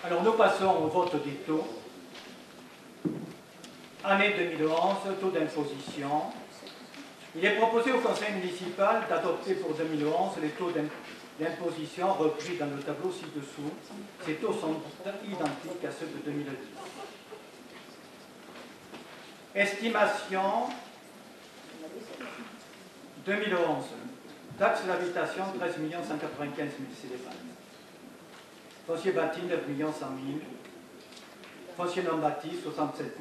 Alors nous passons au vote des taux. Année 2011, taux d'imposition. Il est proposé au Conseil municipal d'adopter pour 2011 les taux d'imposition repris dans le tableau ci-dessous. Ces taux sont identiques à ceux de 2010. Estimation 2011. Taxe d'habitation 13 195 000, c'est les bases. Foncier bâti 9 100 000. Foncier non bâti 67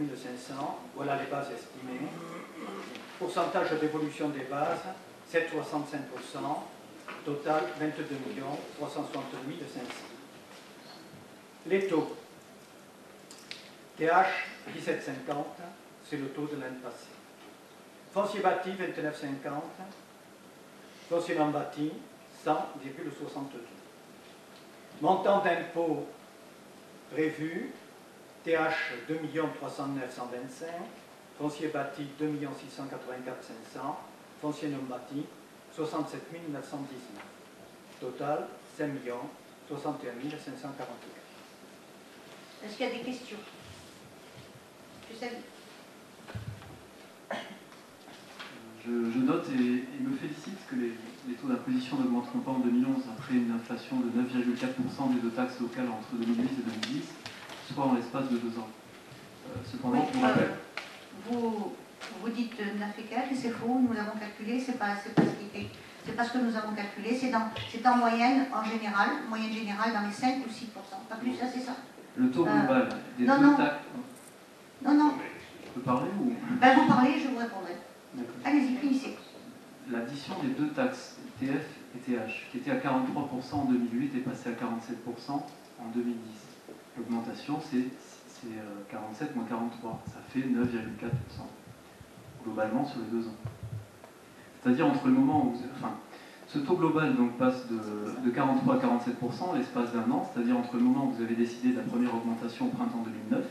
500. Voilà les bases estimées. Pourcentage d'évolution des bases 7,65%. Total 22 368 500. Les taux. TH 17,50, c'est le taux de l'année passée. Foncier bâti 29,50. Foncier non bâti 100,62. Montant d'impôt prévu, TH 2 309 125, foncier bâti 2 684 500, foncier non bâti 67 919. Total 5 61 544. Est-ce qu'il y a des questions? Je note et me félicite que les taux d'imposition n'augmenteront pas en 2011 après une inflation de 9,4% des deux taxes locales entre 2008 et 2010, soit en l'espace de 2 ans. Cependant, oui, pour rappel. Vous dites 9,4 et c'est faux, nous l'avons calculé, c'est pas ce que nous avons calculé, c'est en moyenne, en général, moyenne générale dans les 5 ou 6%. Pas plus, ça c'est ça. Le taux global des deux taxes. Non. Je peux parler ou... Ben, vous parlez, je vous répondrai. Allez-y, finissez. L'addition des deux taxes, TF et TH, qui étaient à 43% en 2008 est passée à 47% en 2010. L'augmentation, c'est 47 moins 43, ça fait 9,4% globalement sur les 2 ans. C'est-à-dire entre le moment où ce taux global donc passe de 43 à 47% l'espace d'un an, c'est-à-dire entre le moment où vous avez décidé de la première augmentation au printemps 2009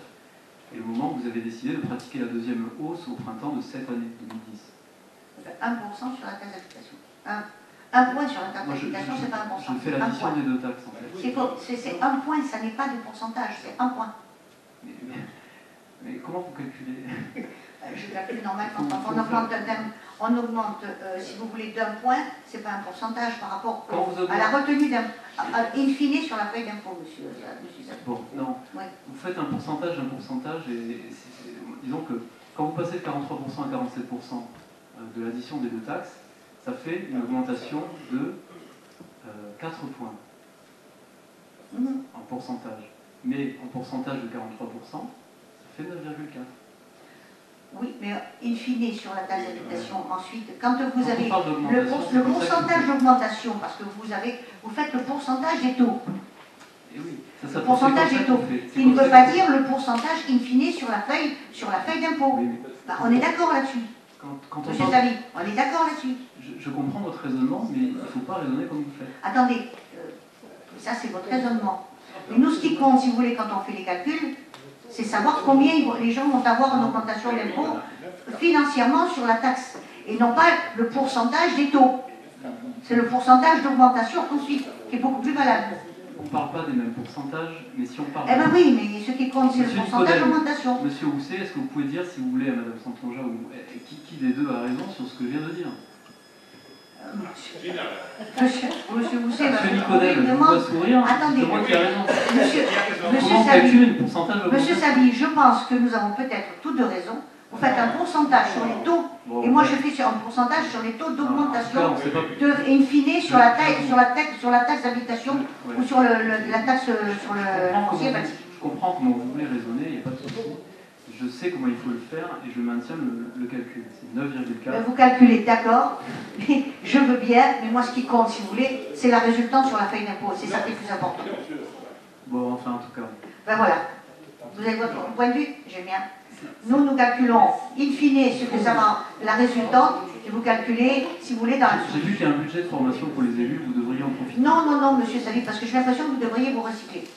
et le moment où vous avez décidé de pratiquer la deuxième hausse au printemps de cette année 2010. 1% sur la taxe d'habitation. Un point sur la taxe d'habitation, c'est pas 1%. Je fais l'addition des deux taxes en fait. C'est un point, ça n'est pas de pourcentage, c'est un point. Mais comment vous calculez? Je calcule normalement. On augmente, si vous voulez, d'un point, c'est pas un pourcentage par rapport à la retenue in fine sur la feuille d'impôt, monsieur. Bon, non. Ouais. Vous faites un pourcentage, et disons que quand vous passez de 43% à 47% de l'addition des deux taxes, ça fait une augmentation de 4 points en pourcentage. Mais en pourcentage de 43%, ça fait 9,4. Oui, mais in fine sur la taxe d'habitation, ensuite, quand vous avez le pourcentage d'augmentation, parce que vous faites le pourcentage des taux. Et oui, le pourcentage des taux, qui ne veut pas dire le pourcentage in fine sur la feuille d'impôt. On est d'accord là-dessus. Monsieur Savy, on est d'accord là-dessus. Je comprends votre raisonnement, mais il ne faut pas raisonner comme vous faites. Attendez, ça c'est votre raisonnement. Mais nous, ce qui compte, si vous voulez, quand on fait les calculs, c'est savoir combien les gens vont avoir en augmentation d'impôt financièrement sur la taxe, et non pas le pourcentage des taux. C'est le pourcentage d'augmentation ensuite, qui est beaucoup plus valable. On ne parle pas des mêmes pourcentages, mais si on parle... Eh bien oui, mais ce qui compte, c'est le pourcentage d'augmentation. Monsieur Housset, est-ce que vous pouvez dire, si vous voulez, à Mme Santonja, qui des deux a raison sur ce que je viens de dire? Monsieur Housset, Monsieur Nicodème, je vous vois sourire, c'est moi qui ai raison. Monsieur Savy, je pense que nous avons peut-être toutes deux raisons. Vous faites un pourcentage sur les taux, et moi je fais un pourcentage sur les taux d'augmentation, in fine sur la taxe d'habitation ou sur la taxe sur le foncier bâti. Je comprends comment vous voulez raisonner, il n'y a pas de souci. Je sais comment il faut le faire et je maintiens le calcul. C'est 9,4. Vous calculez, d'accord, mais je veux bien, mais moi ce qui compte, si vous voulez, c'est la résultante sur la feuille d'impôt. C'est ça qui est le plus important. Bon, enfin, en tout cas. Ben voilà. Vous avez votre point de vue? J'aime bien. Nous calculons in fine ce que ça va, la résultante, et vous calculez, si vous voulez, dans la... J'ai vu qu'il y a un budget de formation pour les élus, vous devriez en profiter. Non, monsieur Savy, parce que j'ai l'impression que vous devriez vous recycler.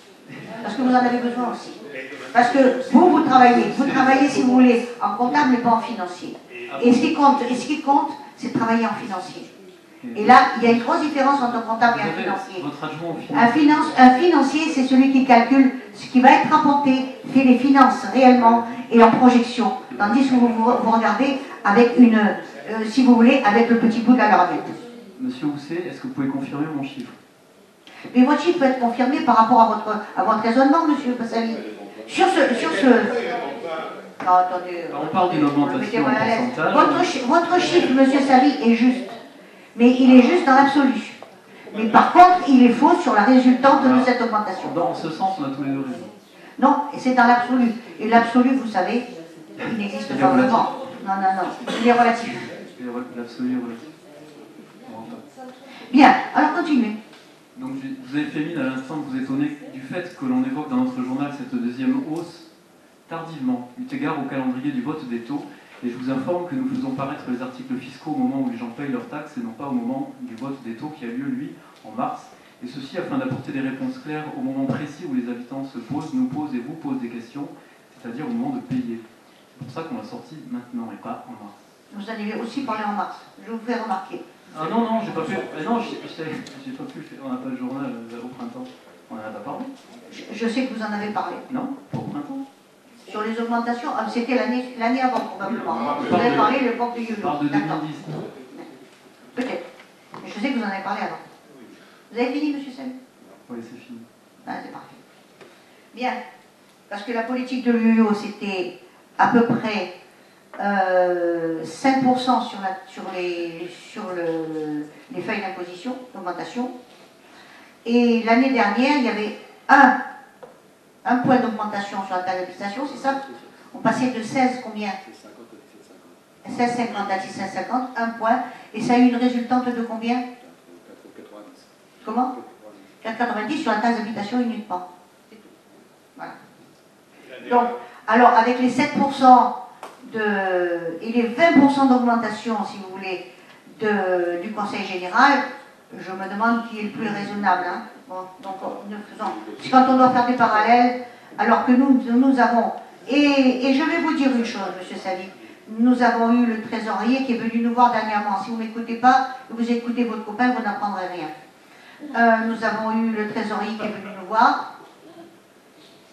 Parce que vous en avez besoin aussi. Parce que vous travaillez, si vous voulez, en comptable, mais pas en financier. Et ce qui compte, c'est de travailler en financier. Et là, il y a une grosse différence entre un comptable et un financier. Votre adjoint au financier. Un financier, c'est celui qui calcule ce qui va être rapporté, fait les finances réellement et en projection. Tandis que vous regardez avec une, si vous voulez, avec le petit bout de la lorgnette. Monsieur Housset, est-ce que vous pouvez confirmer mon chiffre? Mais votre chiffre peut être confirmé par rapport à votre raisonnement, monsieur Passali. Sur ce... Non, attendez. On parle d'une augmentation en pourcentage. Votre chiffre, monsieur Sali, est juste. Mais il est juste dans l'absolu. Mais par contre, il est faux sur la résultante de cette augmentation. Dans ce sens, on a tous les deux raison. Non, c'est dans l'absolu. Et l'absolu, vous savez, il n'existe pas vraiment. Non, non, non. Il est relatif. L'absolu est relatif. Bien, alors continuez. Donc vous avez fait mine à l'instant de vous étonner du fait que l'on évoque dans notre journal cette deuxième hausse tardivement, eu égard au calendrier du vote des taux. Et je vous informe que nous faisons paraître les articles fiscaux au moment où les gens payent leurs taxes et non pas au moment du vote des taux qui a lieu, lui, en mars. Et ceci afin d'apporter des réponses claires au moment précis où les habitants se posent, nous posent et vous posent des questions, c'est-à-dire au moment de payer. C'est pour ça qu'on l'a sorti maintenant et pas en mars. Vous en avez aussi parlé en mars, je vous fais remarquer. Ah non, non, j'ai pas pu. Non, j'ai pas pu. On n'a pas le journal au printemps. On en a pas parlé. Je sais que vous en avez parlé. Non, pas au printemps. Sur les augmentations, c'était l'année avant probablement. Vous avez parlé le port de Yolo. Je parle de 2010. Peut-être. Mais je sais que vous en avez parlé avant. Vous avez fini, monsieur Sel? Oui, c'est fini. Ah, c'est parfait. Bien. Parce que la politique de l'UO, c'était à peu près 5% sur les feuilles d'imposition, d'augmentation. Et l'année dernière, il y avait un point d'augmentation sur la taxe d'habitation, c'est ça? On passait de 16 combien? 16,50 à 17,50, un point. Et ça a eu une résultante de combien? 4,90. Comment? 4,90 sur la taxe d'habitation uniquement. C'est tout. Voilà. Donc, alors avec les 7% et les 20% d'augmentation, si vous voulez, du Conseil général, je me demande qui est le plus raisonnable. Hein. Bon, donc, c'est quand on doit faire des parallèles, alors que nous avons... Et je vais vous dire une chose, monsieur Sali. Nous avons eu le trésorier qui est venu nous voir dernièrement. Si vous ne m'écoutez pas, vous écoutez votre copain, vous n'apprendrez rien. Nous avons eu le trésorier qui est venu nous voir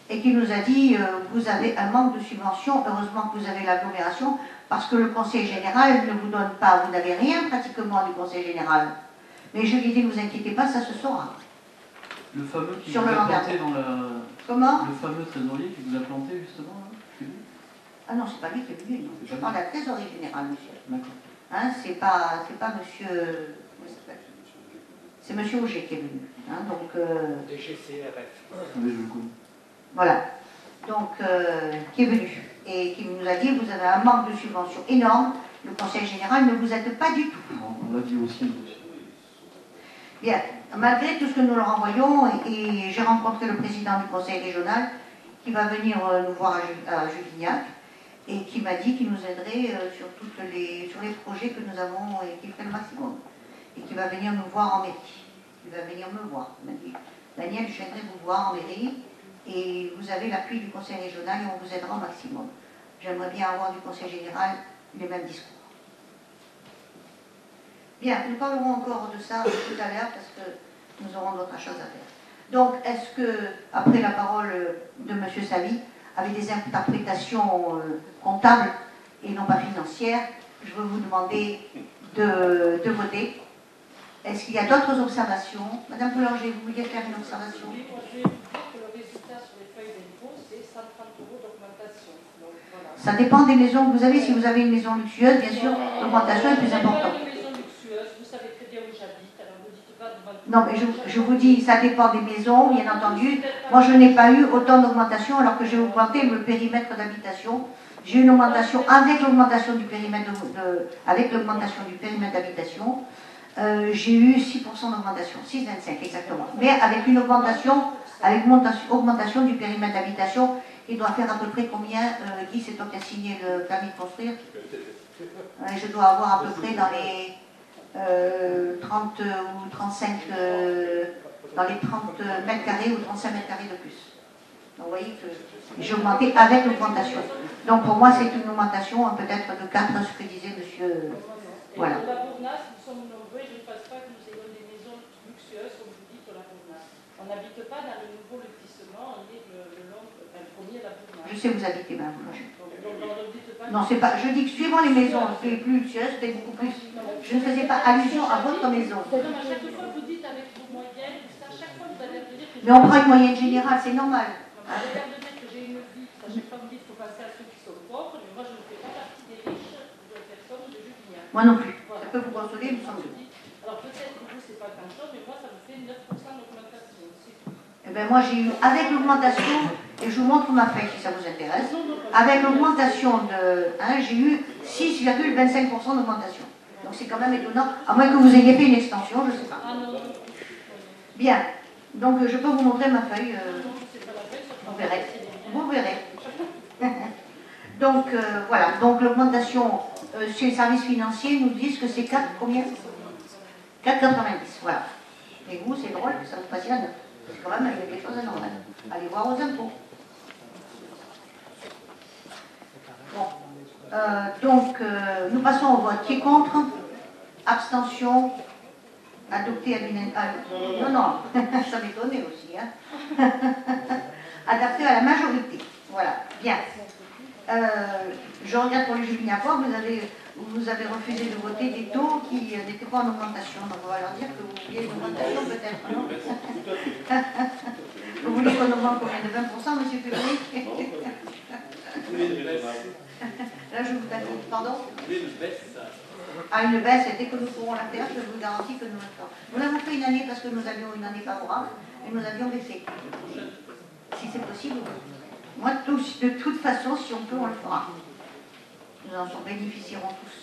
et qui nous a dit vous avez un manque de subventions, heureusement que vous avez l'agglomération, parce que le Conseil général ne vous donne pas, vous n'avez rien pratiquement du Conseil général. Mais je lui ai dit ne vous inquiétez pas, ça se saura. Le fameux qui sur vous le a mandat. planté dans la... Comment? Le fameux trésorier qui vous a planté justement là, chez lui. Ah non, c'est pas lui qui est venu, non. Je parle de la trésorerie générale, monsieur. D'accord. Hein, c'est pas monsieur... Comment ça s'appelle? C'est monsieur Auger qui est venu. Hein, donc... DGCRF. Oui, je le connais. Voilà. Donc, qui est venu et qui nous a dit vous avez un manque de subventions énorme, le Conseil général ne vous aide pas du tout. On l'a dit aussi. Bien, malgré tout ce que nous leur envoyons, et j'ai rencontré le président du Conseil régional qui va venir nous voir à Julignac et qui m'a dit qu'il nous aiderait sur les projets que nous avons et qu'il ferait le maximum. Et qui va venir nous voir en mairie. Il va venir me voir. Il m'a dit Daniel, je viendrai vous voir en mairie. Et vous avez l'appui du Conseil régional et on vous aidera au maximum. J'aimerais bien avoir du Conseil général les mêmes discours. Bien, nous parlerons encore de ça tout à l'heure parce que nous aurons d'autres choses à faire. Donc, est-ce que, après la parole de M. Sali, avec des interprétations comptables et non pas financières, je vais vous demander de voter. Est-ce qu'il y a d'autres observations? Madame Boulanger, vous vouliez faire une observation? Oui, moi je vais vous dire que le résultat sur les feuilles d'impôt, c'est 130 € d'augmentation. Voilà. Ça dépend des maisons que vous avez. Si vous avez une maison luxueuse, bien sûr, l'augmentation est plus importante. Une maison luxueuse, vous savez très bien où j'habite, alors ne dites pas devant... Non, mais je vous dis, ça dépend des maisons, bien entendu. Moi, je n'ai pas eu autant d'augmentation alors que j'ai augmenté le périmètre d'habitation. J'ai eu une augmentation avec l'augmentation du périmètre d'habitation. J'ai eu 6% d'augmentation, 6,25 exactement. Mais avec une augmentation, augmentation du périmètre d'habitation, il doit faire à peu près combien, Guy, c'est toi qui as signé le permis de construire? Je dois avoir à peu près dans les 30 ou 35, dans les 30 mètres carrés ou 35 mètres carrés de plus. Donc vous voyez que j'ai augmenté avec l'augmentation. Donc pour moi, c'est une augmentation peut-être de 4, ce que disait monsieur. Voilà. Pour la Bournasse, nous sommes nombreux, j'ai passé On n'habite pas dans le nouveau lotissement, on est le premier à la Bournache. Je sais où vous habitez, madame Boulanger. Donc, ne dites pas Non, c'est pas. Je dis que suivant les maisons, c'est plus luxueux, c'était beaucoup plus. Je ne faisais pas allusion à votre maison. Non, mais à chaque fois, vous dites avec vos moyennes, à chaque fois, vous allez me dire que... Mais on prend une moyenne générale, c'est normal. Vous avez l'air de dire que j'ai une vie, à chaque fois, vous dites qu'il faut penser à ceux qui sont pauvres, mais moi, je ne fais pas partie des riches de personnes de Julien. Moi non plus. Voilà. Ça peut vous consoler, il me semble. Alors peut-être que vous, c'est pas grand-chose, mais moi, ça me fait 9% d'augmentation. Eh bien, moi, j'ai eu, avec l'augmentation, et je vous montre ma feuille si ça vous intéresse, avec l'augmentation de 1, j'ai eu 6,25% d'augmentation. Donc c'est quand même étonnant, à moins que vous ayez fait une extension, je ne sais pas. Bien, donc je peux vous montrer ma feuille, vous verrez. Vous verrez. Donc voilà, donc l'augmentation chez les services financiers nous disent que c'est 4, combien 4,90, voilà. Et vous, c'est drôle, ça vous passionne. C'est quand même quelque chose de normal. Allez voir aux impôts. Bon. Donc, nous passons au vote. Qui est contre? Abstention? Adopté à l'unanimité? Non, non, ça m'étonnait aussi. Hein. Adapté à la majorité. Voilà, bien. Je regarde pour les Julien-Fort, vous avez refusé de voter des taux qui n'étaient pas en augmentation. Donc on va leur dire que vous vouliez une augmentation peut-être, non? Vous voulez qu'on augmente combien de 20%, monsieur Public? Là, je vous taquine. Pardon? Ah, une baisse, dès que nous pourrons la faire, je vous garantis que nous le ferons. Nous l'avons fait une année parce que nous avions une année favorable et nous avions baissé. Si c'est possible, moi, de toute façon, si on peut, on le fera. Nous en bénéficierons tous.